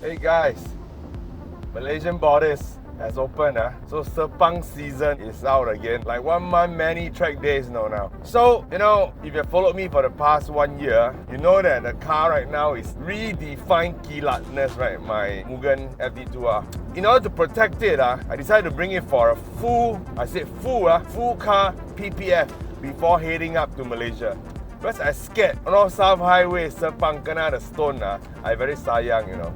Hey guys, Malaysian borders has opened, so Sepang season is out again. Like 1 month, many track days now. So, if you followed me for the past 1 year, you know that the car right now is redefined kilatness, right? My Mugen FD2R. In order to protect it, I decided to bring it for a full car PPF before heading up to Malaysia. Because I scared, South Highway, Sepang kena the stone, I very sayang,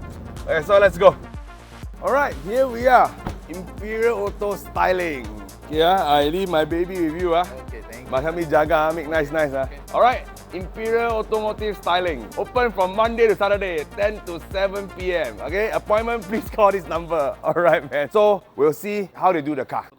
Okay, so let's go. Alright, here we are. Imperial Auto Styling. Yeah, I leave my baby with you. Okay, thank you. But help me jaga, make nice. Alright, Imperial Automotive Styling. Open from Monday to Saturday, 10 to 7 p.m. Okay, appointment, please call this number. Alright, man. So, we'll see how they do the car.